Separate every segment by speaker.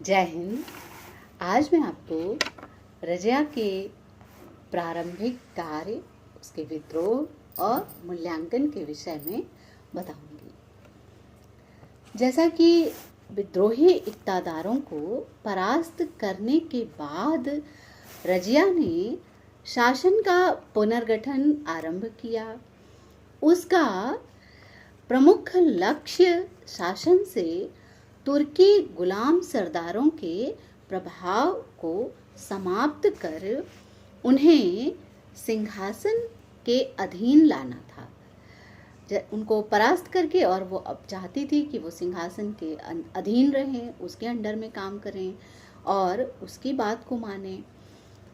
Speaker 1: जय हिंद। आज मैं आपको रजिया के प्रारंभिक कार्य, उसके विद्रोह और मूल्यांकन के विषय में बताऊंगी। जैसा कि विद्रोही इक़्तादारों को परास्त करने के बाद रजिया ने शासन का पुनर्गठन आरंभ किया। उसका प्रमुख लक्ष्य शासन से तुर्की गुलाम सरदारों के प्रभाव को समाप्त कर उन्हें सिंहासन के अधीन लाना था। उनको परास्त करके, और वो अब चाहती थी कि वो सिंहासन के अधीन रहें, उसके अंडर में काम करें और उसकी बात को माने।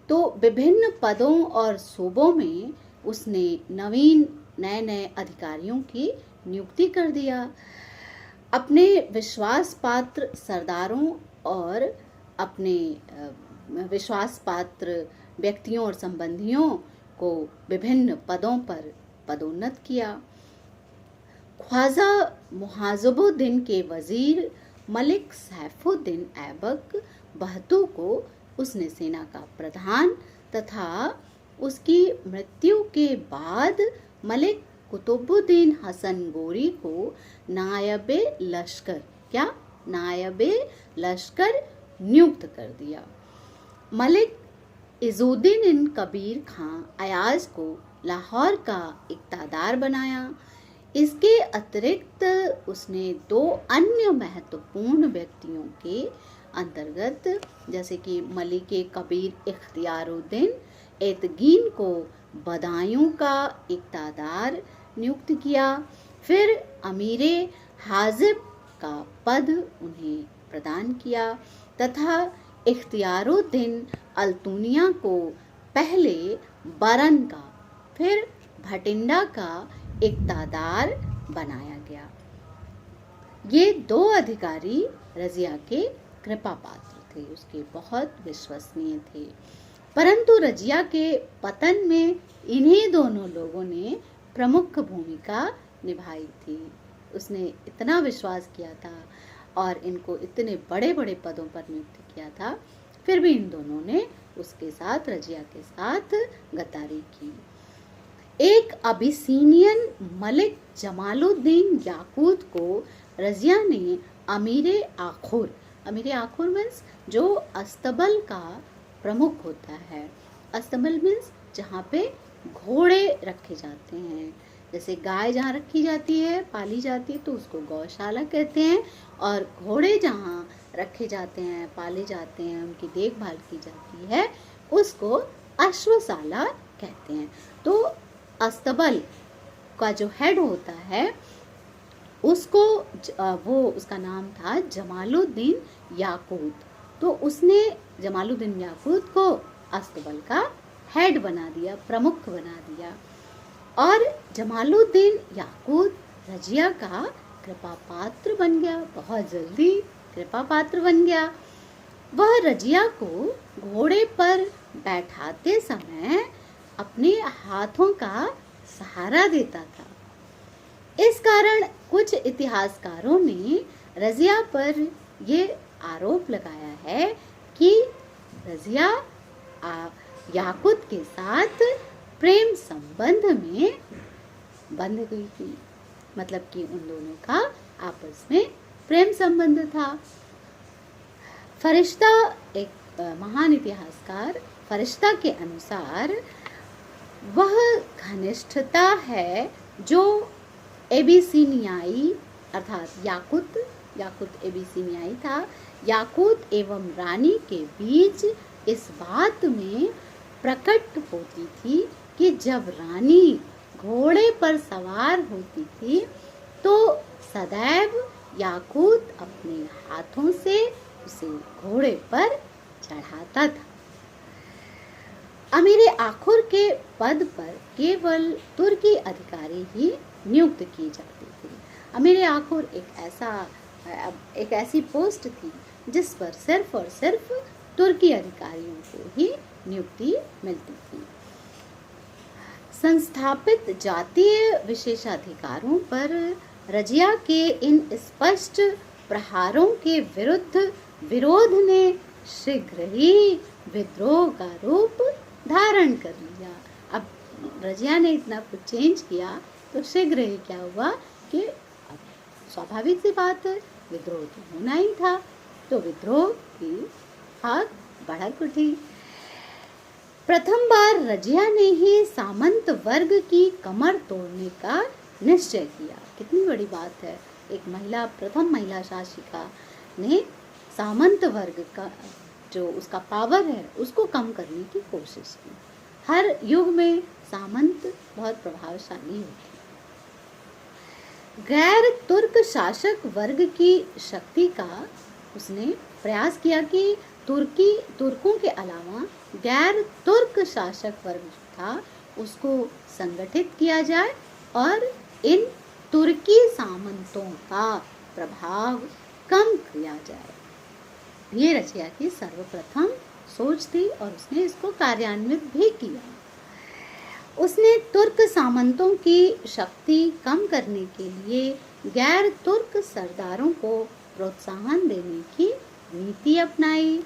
Speaker 1: तो विभिन्न पदों और सूबों में उसने नए नए अधिकारियों की नियुक्ति कर दिया। अपने विश्वास पात्र सरदारों और अपने विश्वास पात्र व्यक्तियों और संबंधियों को विभिन्न पदों पर पदोन्नत किया। ख्वाजा मुहाजिबुद्दीन के वजीर मलिक सैफुद्दीन ऐबक बहतू को उसने सेना का प्रधान तथा उसकी मृत्यु के बाद मलिक कुतुबुद्दीन हसन गोरी को नायबे लश्कर नियुक्त कर दिया। मलिक इजुद्दीन कबीर खां अयाज को लाहौर का इक़्तादार बनाया। इसके अतिरिक्त उसने दो अन्य महत्वपूर्ण व्यक्तियों के अंतर्गत, जैसे कि मलिक कबीर इख्तियारुद्दीन एतगीन को बदायूं का इक़्तादार नियुक्त किया। फिर अमीरे हाजिब का पद उन्हें प्रदान किया तथा इख्तियारुद्दीन अल्तुनिया को पहले बरन का, फिर भटिंडा का इक़्तादार बनाया गया। ये दो अधिकारी रजिया के कृपा पात्र थे, उसके बहुत विश्वसनीय थे। परंतु रजिया के पतन में इन्हीं दोनों लोगों ने प्रमुख भूमिका निभाई थी। उसने इतना विश्वास किया था और इनको इतने बड़े बड़े पदों पर नियुक्त किया था, फिर भी इन दोनों ने उसके साथ, रजिया के साथ गद्दारी की। एक अबिसीनियन मलिक जमालुद्दीन याकूत को रजिया ने अमीरे आखुर मीन्स जो अस्तबल का प्रमुख होता है। अस्तबल मीन्स जहाँ पे घोड़े रखे जाते हैं। जैसे गाय जहाँ रखी जाती है, पाली जाती है, तो उसको गौशाला कहते हैं, और घोड़े जहाँ रखे जाते हैं, पाले जाते हैं, उनकी देखभाल की जाती है, उसको अश्वशाला कहते हैं। तो अस्तबल का जो हेड होता है उसको उसका नाम था जमालुद्दीन याकूत। तो उसने जमालुद्दीन याकूत को अस्तबल का हेड बना दिया, प्रमुख बना दिया। और जमालुद्दीन याकूत रजिया का कृपा पात्र बन गया, बहुत जल्दी कृपा पात्र बन गया। वह रजिया को घोड़े पर बैठाते समय अपने हाथों का सहारा देता था। इस कारण कुछ इतिहासकारों ने रजिया पर ये आरोप लगाया है कि रजिया याकूत के साथ प्रेम संबंध में बंध गई थी, मतलब कि उन दोनों का आपस में प्रेम संबंध था। फरिश्ता, एक महान इतिहासकार, फरिश्ता के अनुसार वह घनिष्ठता है जो एबीसीनियाई अर्थात याकूत एबीसीनियाई था, याकूत एवं रानी के बीच इस बात में प्रकट होती थी कि जब रानी घोड़े पर सवार होती थी तो सदैव याकूत अपने हाथों से उसे घोड़े पर चढ़ाता था। अमीरे आखुर के पद पर केवल तुर्की अधिकारी ही नियुक्त की जाती थी। अमीरे आखुर एक ऐसी पोस्ट थी जिस पर सिर्फ और सिर्फ तुर्की अधिकारियों को ही नियुक्ति मिलती थी। संस्थापित जातीय विशेषाधिकारों पर रजिया के इन स्पष्ट प्रहारों के विरुद्ध विरोध ने शीघ्र ही विद्रोह का रूप धारण कर लिया। अब रजिया ने इतना कुछ चेंज किया तो शीघ्र ही क्या हुआ कि अब स्वाभाविक सी बात है, विद्रोह तो होना ही था, तो विद्रोह की आग भड़क उठी। प्रथम बार रजिया ने ही सामंत वर्ग की कमर तोड़ने का निश्चय किया। कितनी बड़ी बात है, एक महिला, प्रथम महिला शासिका ने सामंत वर्ग का जो उसका पावर है उसको कम करने की कोशिश की। हर युग में सामंत बहुत प्रभावशाली होते हैं। गैर तुर्क शासक वर्ग की शक्ति का उसने प्रयास किया कि तुर्कों के अलावा गैर तुर्क शासक वर्ग जो था उसको संगठित किया जाए और इन तुर्की सामंतों का प्रभाव कम किया जाए। ये रजिया की सर्वप्रथम सोच थी और उसने इसको कार्यान्वित भी किया। उसने तुर्क सामंतों की शक्ति कम करने के लिए गैर तुर्क सरदारों को प्रोत्साहन देने की नीति अपनाई।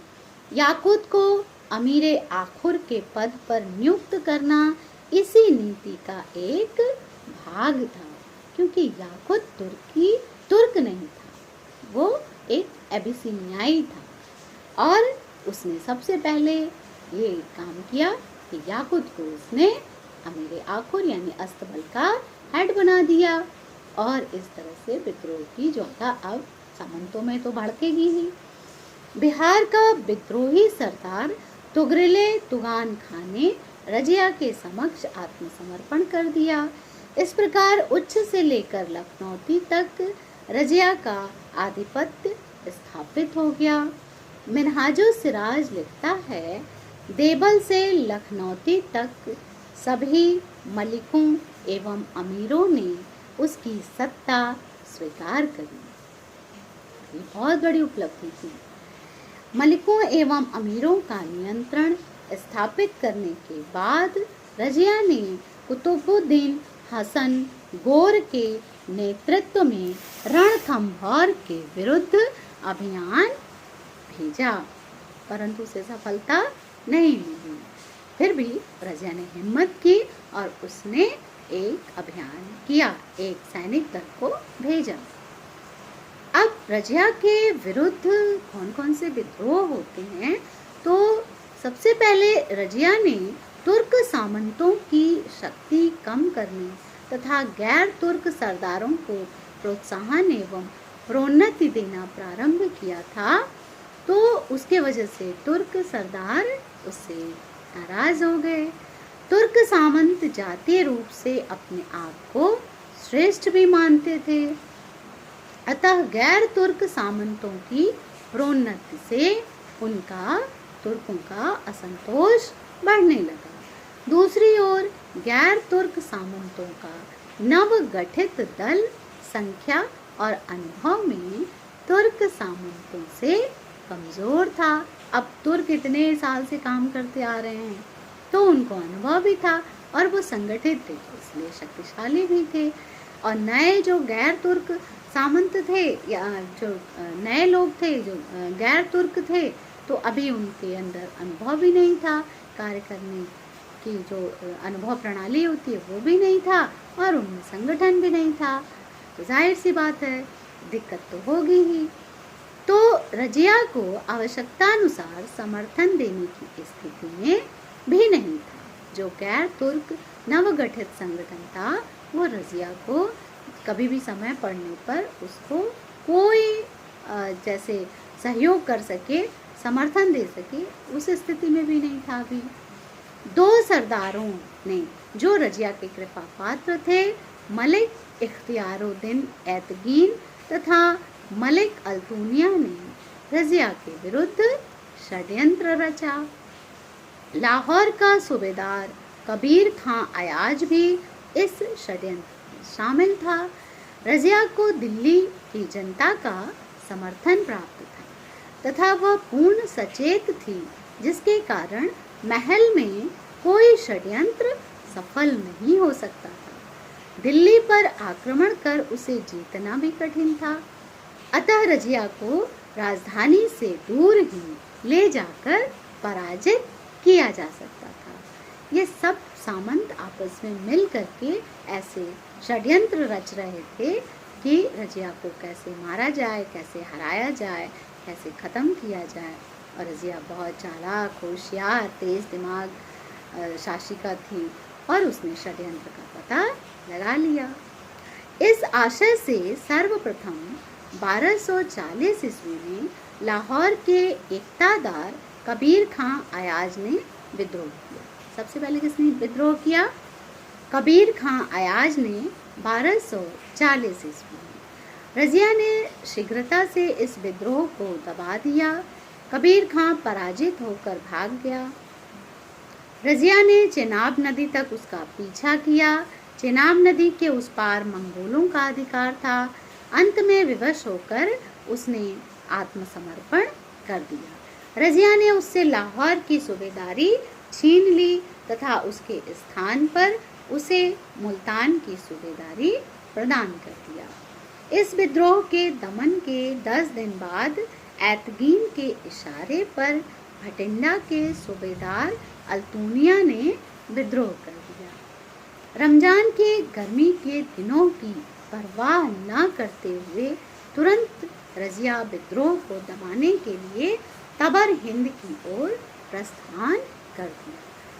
Speaker 1: याकूत को अमीरे आखुर के पद पर नियुक्त करना इसी नीति का एक भाग था, क्योंकि याकूत तुर्क नहीं था, वो एक एबिसिनियाई था और उसने सबसे पहले ये काम किया कि याकूत को उसने अमीरे आखुर यानी अस्तबल का हेड बना दिया और इस तरह से विद्रोह की ज्वाला अब सामंतों में तो भड़केगी ही। बिहार का विद्रोही सरदार तुगरिले तुगान खान ने रजिया के समक्ष आत्मसमर्पण कर दिया। इस प्रकार उच्च से लेकर लखनौती तक रजिया का आधिपत्य स्थापित हो गया। मिन्हाजुल सिराज लिखता है, देवल से लखनौती तक सभी मलिकों एवं अमीरों ने उसकी सत्ता स्वीकार करी। ये बहुत बड़ी उपलब्धि थी। मलिकों एवं अमीरों का नियंत्रण स्थापित करने के बाद रजिया ने कुतुबुद्दीन हसन गोर के नेतृत्व में रणथंभौर के विरुद्ध अभियान भेजा, परंतु उसे सफलता नहीं मिली। फिर भी रजिया ने हिम्मत की और उसने एक अभियान किया, एक सैनिक दल को भेजा। अब रजिया के विरुद्ध कौन कौन से विद्रोह होते हैं, तो सबसे पहले रजिया ने तुर्क सामंतों की शक्ति कम करने तथा गैर तुर्क सरदारों को प्रोत्साहन एवं प्रोन्नति देना प्रारंभ किया था, तो उसके वजह से तुर्क सरदार उससे नाराज हो गए। तुर्क सामंत जातीय रूप से अपने आप को श्रेष्ठ भी मानते थे, अतः गैर तुर्क सामंतों की प्रोन्नति से उनका तुर्कों का असंतोष बढ़ने लगा। दूसरी ओर गैर तुर्क सामंतों का नवगठित दल संख्या और अनुभव में तुर्क सामंतों से कमजोर था। अब तुर्क इतने साल से काम करते आ रहे हैं तो उनको अनुभव भी था और वो संगठित थे, इसलिए शक्तिशाली भी थे। और नए जो गैर तुर्क सामंत थे या जो नए लोग थे जो गैर तुर्क थे, तो अभी उनके अंदर अनुभव भी नहीं था, कार्य करने की जो अनुभव प्रणाली होती है वो भी नहीं था और उनमें संगठन भी नहीं था। तो जाहिर सी बात है दिक्कत तो होगी ही। तो रजिया को आवश्यकतानुसार समर्थन देने की स्थिति में भी नहीं था। जो गैर तुर्क नवगठित संगठन था वो रजिया को कभी भी समय पड़ने पर उसको कोई जैसे सहयोग कर सके, समर्थन दे सके, उस स्थिति में भी नहीं था। अभी दो सरदारों ने जो रजिया के कृपा पात्र थे, मलिक इख्तियारुद्दीन ऐतगीन तथा मलिक अल्तुनिया ने रजिया के विरुद्ध षड्यंत्र रचा। लाहौर का सूबेदार कबीर खां अयाज भी इस षड्यंत्र में शामिल था। रजिया को दिल्ली की जनता का समर्थन प्राप्त था तथा वह पूर्ण सचेत थी, जिसके कारण महल में कोई षड्यंत्र सफल नहीं हो सकता था। दिल्ली पर आक्रमण कर उसे जीतना भी कठिन था। अतः रजिया को राजधानी से दूर ही ले जाकर पराजित किया जा सकता था। ये सब सामंत आपस में मिल करके ऐसे षड्यंत्र रच रहे थे कि रजिया को कैसे मारा जाए, कैसे हराया जाए, कैसे ख़त्म किया जाए। और रजिया बहुत चालाक, होशियार, तेज़ दिमाग शासिका थी और उसने षड्यंत्र का पता लगा लिया। इस आशय से सर्वप्रथम 1240 ईस्वी में लाहौर के एकतादार कबीर खां अयाज ने विद्रोह किया। सबसे पहले किसने विद्रोह किया? कबीर खां अयाज ने 1240 ईस्वी में। रजिया ने शीघ्रता से इस विद्रोह को दबा दिया। कबीर खां पराजित होकर भाग गया। रजिया ने चेनाब नदी तक उसका पीछा किया। चेनाब नदी के उस पार मंगोलों का अधिकार था। अंत में विवश होकर उसने आत्मसमर्पण कर दिया। रजिया ने उससे लाहौर की सूबेदारी छीन ली तथा उसके स्थान पर उसे मुल्तान की सूबेदारी प्रदान कर दिया। इस विद्रोह के दमन के 10 दिन बाद ऐतगीन के इशारे पर भटिंडा के सूबेदार अल्तूनिया ने विद्रोह कर दिया। रमजान के गर्मी के दिनों की परवाह न करते हुए तुरंत रजिया विद्रोह को दबाने के लिए तबर हिंद की ओर प्रस्थान कर दिया।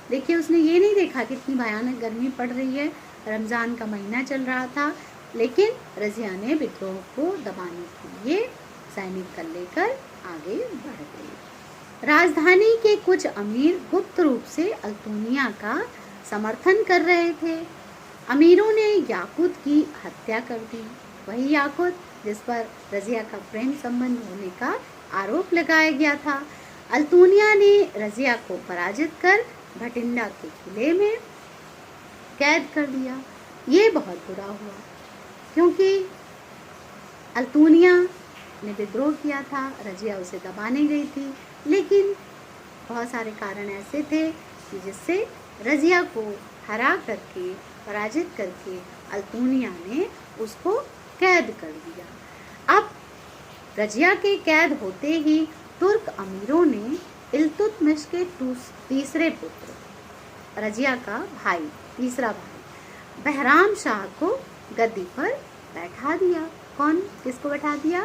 Speaker 1: देखिए, उसने ये नहीं देखा कितनी भयानक गर्मी पड़ रही है, रमज़ान का महीना चल रहा था, लेकिन रजिया ने विद्रोह को दबाने के लिए सैनिक दल लेकर आगे बढ़ गई। राजधानी के कुछ अमीर गुप्त रूप से अल्तूनिया का समर्थन कर रहे थे। अमीरों ने याकूत की हत्या कर दी, वही याकूत जिस पर रजिया का प्रेम संबंध होने का आरोप लगाया गया था। अल्तूनिया ने रजिया को पराजित कर भटिंडा के किले में कैद कर दिया। ये बहुत बुरा हुआ क्योंकि अल्तूनिया ने विद्रोह किया था, रजिया उसे दबाने गई थी, लेकिन बहुत सारे कारण ऐसे थे कि जिससे रजिया को हरा करके, पराजित करके अल्तूनिया ने उसको कैद कर दिया। अब रजिया के कैद होते ही तुर्क अमीरों ने इल्तुतमिश के तीसरे पुत्र, रजिया का भाई, तीसरा भाई बहराम शाह को गद्दी पर बैठा दिया। कौन किसको बैठा दिया?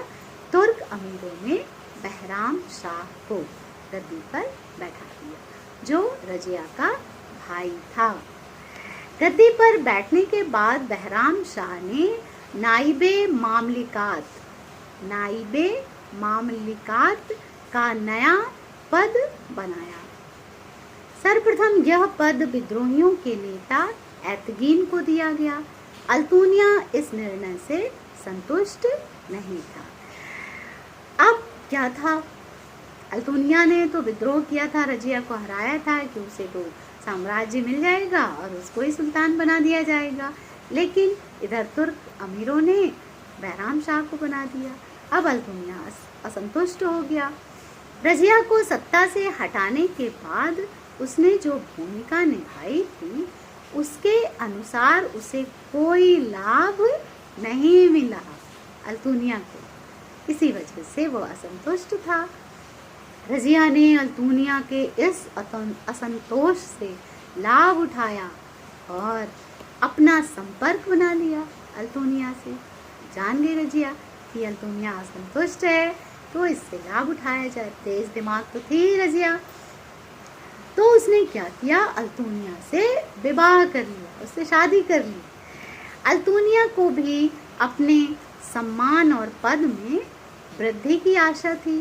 Speaker 1: तुर्क अमीरों ने बहराम शाह को गद्दी पर बैठा दिया, जो रजिया का भाई था। गद्दी पर बैठने के बाद बहराम शाह ने नाइबे मामलिकात का नया पद बनाया। सर्वप्रथम यह पद विद्रोहियों के नेता ऐतगीन को दिया गया। अल्तूनिया इस निर्णय से संतुष्ट नहीं था। अब क्या था? अल्तूनिया ने तो विद्रोह किया था, रजिया को हराया था कि उसे तो साम्राज्य मिल जाएगा और उसको ही सुल्तान बना दिया जाएगा, लेकिन इधर तुर्क अमीरों ने बहराम शाह को बना दिया। अब अल्तूनिया असंतुष्ट हो गया। रजिया को सत्ता से हटाने के बाद उसने जो भूमिका निभाई थी उसके अनुसार उसे कोई लाभ नहीं मिला अल्तूनिया को। इसी वजह से वो असंतुष्ट था। रजिया ने अल्तूनिया के इस असंतोष से लाभ उठाया और अपना संपर्क बना लिया अल्तूनिया से। जान गई रजिया कि अल्तूनिया असंतुष्ट है तो इससे लाभ उठाया जाए। तेज दिमाग तो थी रजिया, तो उसने क्या किया? अल्तूनिया से विवाह कर लिया, उससे शादी कर ली। अल्तूनिया को भी अपने सम्मान और पद में वृद्धि की आशा थी,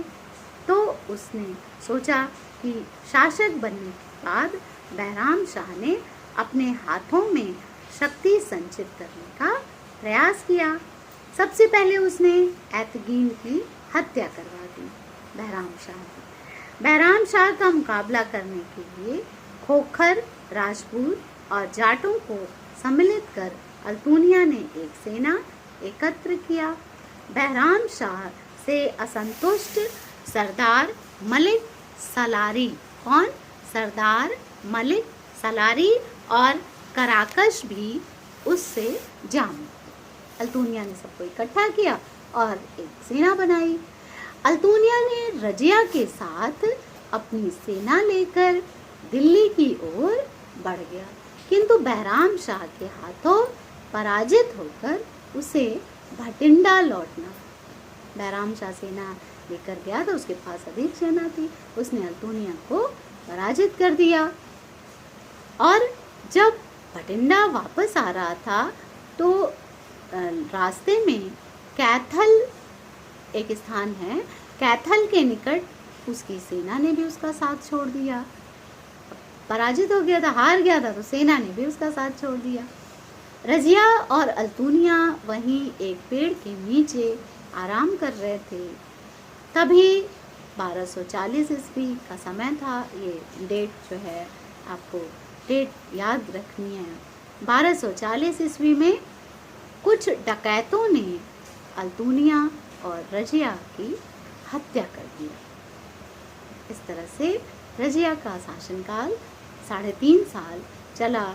Speaker 1: तो उसने सोचा कि शासक बनने के बाद बहराम शाह ने अपने हाथों में शक्ति संचित करने का प्रयास किया। सबसे पहले उसने ऐतगीन की हत्या करवा दी बहराम शाह की। बहराम शाह का मुकाबला करने के लिए खोखर, राजपूत और जाटों को सम्मिलित कर अल्तूनिया ने एक सेना एकत्र किया। बहराम शाह से असंतुष्ट सरदार मलिक सलारी, कौन? सरदार मलिक सलारी और कराकश भी उससे जाम। अल्तूनिया ने सबको इकट्ठा किया और एक सेना बनाई। अल्तुनिया ने रजिया के साथ अपनी सेना लेकर दिल्ली की ओर बढ़ गया, किंतु बैराम शाह के हाथों पराजित होकर उसे भटिंडा लौटना। बैराम शाह सेना लेकर गया था, उसके पास अधिक सेना थी, उसने अल्तुनिया को पराजित कर दिया। और जब भटिंडा वापस आ रहा था तो रास्ते में कैथल एक स्थान है, कैथल के निकट उसकी सेना ने भी उसका साथ छोड़ दिया। पराजित हो गया था, हार गया था, तो सेना ने भी उसका साथ छोड़ दिया। रजिया और अल्तुनिया वहीं एक पेड़ के नीचे आराम कर रहे थे। तभी 1240 ईस्वी का समय था। ये डेट जो है आपको डेट याद रखनी है। 1240 ईस्वी में कुछ डकैतों ने अल्तुनिया और रजिया की हत्या कर दिया। इस तरह से रजिया का शासनकाल 3.5 साल चला,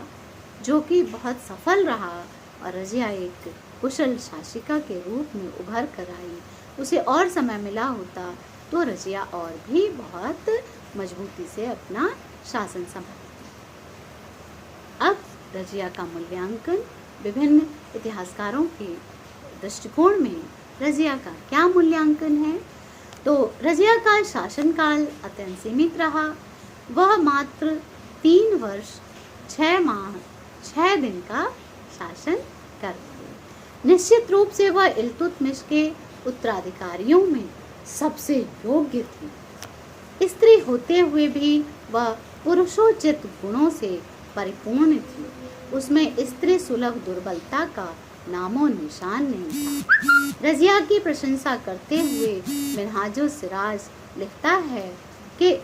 Speaker 1: जो कि बहुत सफल रहा, और रजिया एक कुशल शासिका के रूप में उभर कर आई। उसे और समय मिला होता तो रजिया और भी बहुत मजबूती से अपना शासन संभालती। अब रजिया का मूल्यांकन विभिन्न इतिहासकारों के दृष्टिकोण में रजिया का क्या मूल्यांकन है? तो रजिया का शासनकाल अत्यंत सीमित रहा। वह मात्र 3 वर्ष 6 माह 6 दिन का शासन करते। निश्चित रूप से वह इल्तुतमिश के उत्तराधिकारियों में सबसे योग्य थी। स्त्री होते हुए भी वह पुरुषोचित गुणों से परिपूर्ण थी। उसमें स्त्री सुलभ दुर्बलता का नामो निशान नहीं था। रजिया की प्रशंसा करते हुए मिनहाजुल सिराज लिखता है कि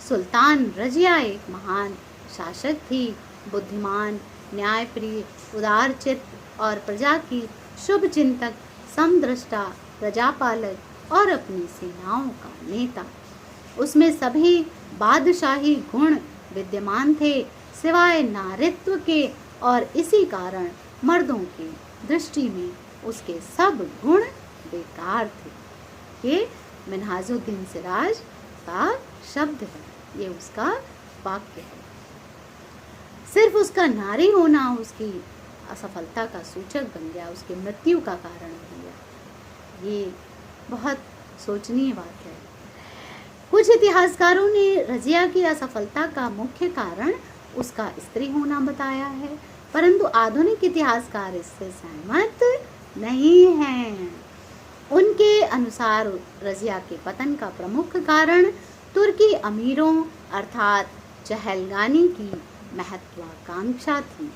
Speaker 1: सुल्तान रजिया एक महान शासक थी, बुद्धिमान, न्यायप्रिय, उदारचित्त और प्रजा की शुभ चिंतक, समदृष्टा, प्रजापालक और अपनी सेनाओं का नेता। उसमें सभी बादशाही गुण विद्यमान थे सिवाय नारित्व के, और इसी कारण मर्दों की दृष्टि में उसके सब गुण बेकार थे। ये मिनहाजुद्दीन सिराज का शब्द है, ये उसका वाक्य है। सिर्फ उसका नारी होना उसकी असफलता का सूचक बन गया, उसकी मृत्यु का कारण बन गया। ये बहुत सोचनीय बात है। कुछ इतिहासकारों ने रजिया की असफलता का मुख्य कारण उसका स्त्री होना बताया है, परंतु आधुनिक इतिहासकार इससे सहमत नहीं हैं। उनके अनुसार रजिया के पतन का प्रमुख कारण तुर्की अमीरों अर्थात चहलगानी की महत्वाकांक्षा थी।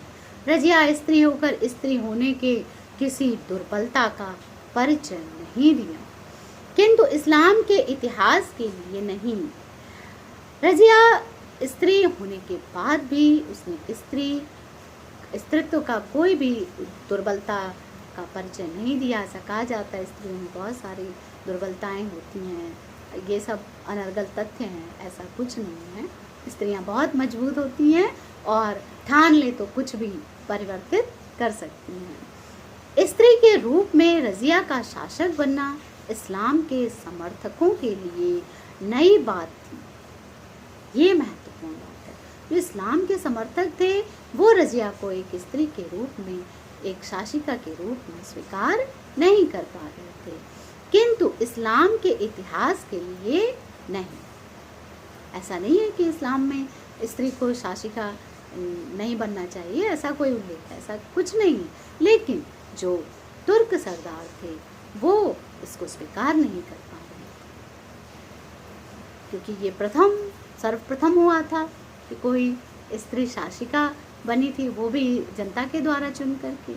Speaker 1: रजिया स्त्री होकर स्त्री होने के किसी दुर्बलता का परिचय नहीं दिया, किंतु इस्लाम के इतिहास के लिए नहीं। रजिया स्त्री होने के बाद भी उसने स्त्रीत्व का कोई भी दुर्बलता का परिचय नहीं दिया। ऐसा कहा जाता है स्त्रियों में बहुत सारी दुर्बलताएं होती हैं, ये सब अनर्गल तथ्य हैं, ऐसा कुछ नहीं है। स्त्रियां बहुत मजबूत होती हैं और ठान ले तो कुछ भी परिवर्तित कर सकती हैं। स्त्री के रूप में रजिया का शासक बनना इस्लाम के समर्थकों के लिए नई बात थी। ये महत्वपूर्ण बात है। जो इस्लाम के समर्थक थे वो रजिया को एक स्त्री के रूप में, एक शासिका के रूप में स्वीकार नहीं कर पा रहे थे, किंतु इस्लाम के इतिहास के लिए नहीं। ऐसा नहीं है कि इस्लाम में स्त्री को शासिका नहीं बनना चाहिए, ऐसा कोई उल्लेख है, ऐसा कुछ नहीं है। लेकिन जो तुर्क सरदार थे वो इसको स्वीकार नहीं कर पा रहे थे, क्योंकि ये सर्वप्रथम हुआ था कि कोई स्त्री शासिका बनी थी, वो भी जनता के द्वारा चुन करके।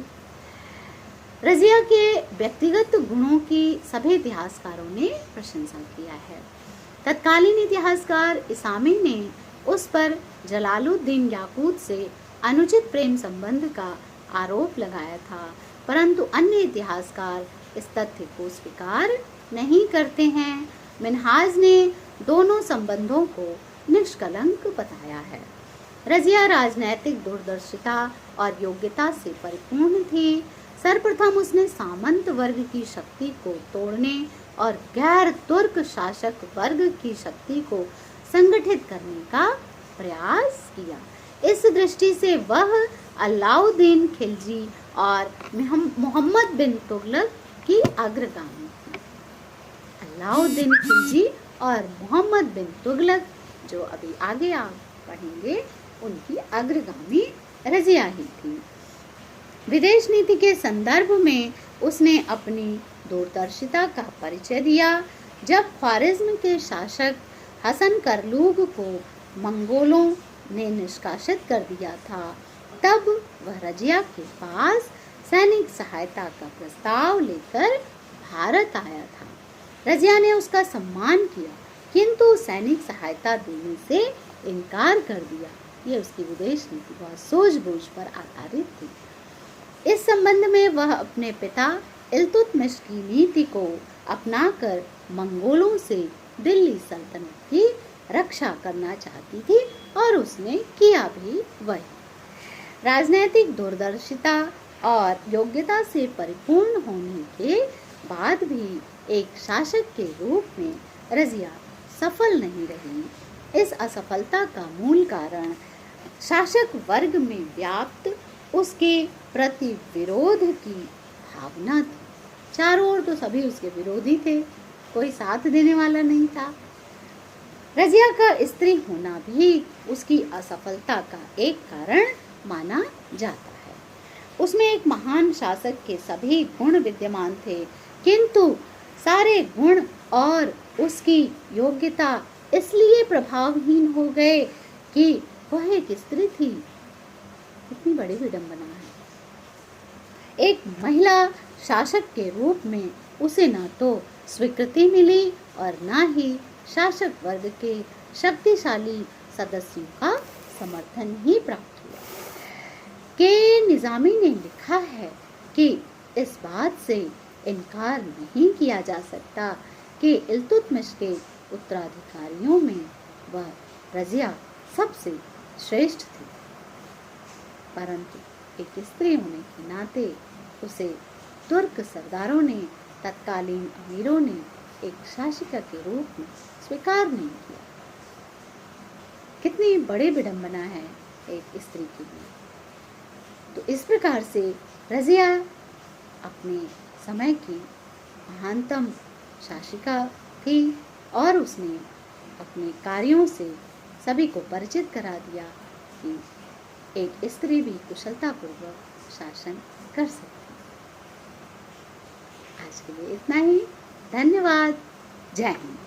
Speaker 1: रजिया के व्यक्तिगत गुणों की सभी इतिहासकारों ने प्रशंसा किया है। तत्कालीन इतिहासकार इसामी ने उस पर जलालुद्दीन याकूत से अनुचित प्रेम संबंध का आरोप लगाया था, परंतु अन्य इतिहासकार इस तथ्य को स्वीकार नहीं करते हैं। मिनहाज ने दोनों संबंधों को निष्कलंक बताया है। रजिया राजनैतिक दूरदर्शिता और योग्यता से परिपूर्ण थी। सर्वप्रथम उसने सामंत वर्ग की शक्ति को तोड़ने और गैर तुर्क शासक वर्ग की शक्ति को संगठित करने का प्रयास किया। इस दृष्टि से वह अलाउद्दीन खिलजी और मोहम्मद बिन तुगलक की अग्रगामी थी। अलाउद्दीन खिलजी और मोहम्मद बिन तुगलक, जो अभी आगे आप पढ़ेंगे, उनकी अग्रगामी रज़िया ही थी। विदेश नीति के संदर्भ में उसने अपनी दूरदर्शिता का परिचय दिया। जब ख्वारिज्म के शासक हसन करलूग को मंगोलों ने निष्कासित कर दिया था, तब वह रज़िया के पास सैनिक सहायता का प्रस्ताव लेकर भारत आया था। रज़िया ने उसका सम्मान किया, किंतु सैनिक सहायता देने से इनकार कर दिया। ये उसकी विदेश नीति बहुत सूझबूझ पर आधारित थी। इस संबंध में वह अपने पिता इल्तुतमिश की नीति को अपनाकर मंगोलों से दिल्ली सल्तनत की रक्षा करना चाहती थी और उसने किया भी वही। राजनैतिक दूरदर्शिता और योग्यता से परिपूर्ण होने के बाद भी एक शासक के रूप में रज़िया सफल नहीं रही। इस असफलता का मूल कारण शासक वर्ग में व्याप्त उसके प्रति विरोध की भावना थी। चारों ओर तो सभी उसके विरोधी थे, कोई साथ देने वाला नहीं था। रज़िया का स्त्री होना भी उसकी असफलता का एक कारण माना जाता है। उसमें एक महान शासक के सभी गुण विद्यमान थे, किंतु सारे गुण और उसकी योग्यता इसलिए प्रभावहीन हो गए कि वह एक स्त्री थी। कितनी बड़ी विडंबना है। एक महिला शासक के रूप में उसे न तो स्वीकृति मिली और न ही शासक वर्ग के शक्तिशाली सदस्यों का समर्थन ही प्राप्त हुआ। के निजामी ने लिखा है कि इस बात से इनकार नहीं किया जा सकता कि इल्तुतमिश के उत्तराधिकारियों में वह रज़िया सबसे श्रेष्ठ थी, परंतु एक स्त्री होने के नाते उसे तुर्क सरदारों ने, तत्कालीन अमीरों ने एक शासिका के रूप में स्वीकार नहीं किया। कितनी बड़ी विडंबना है एक स्त्री के लिए। तो इस प्रकार से रज़िया अपने समय की महानतम शासिका थी और उसने अपने कार्यों से सभी को परिचित करा दिया कि एक स्त्री भी कुशलतापूर्वक शासन कर सकती है। आज के लिए इतना ही। धन्यवाद। जय हिंद।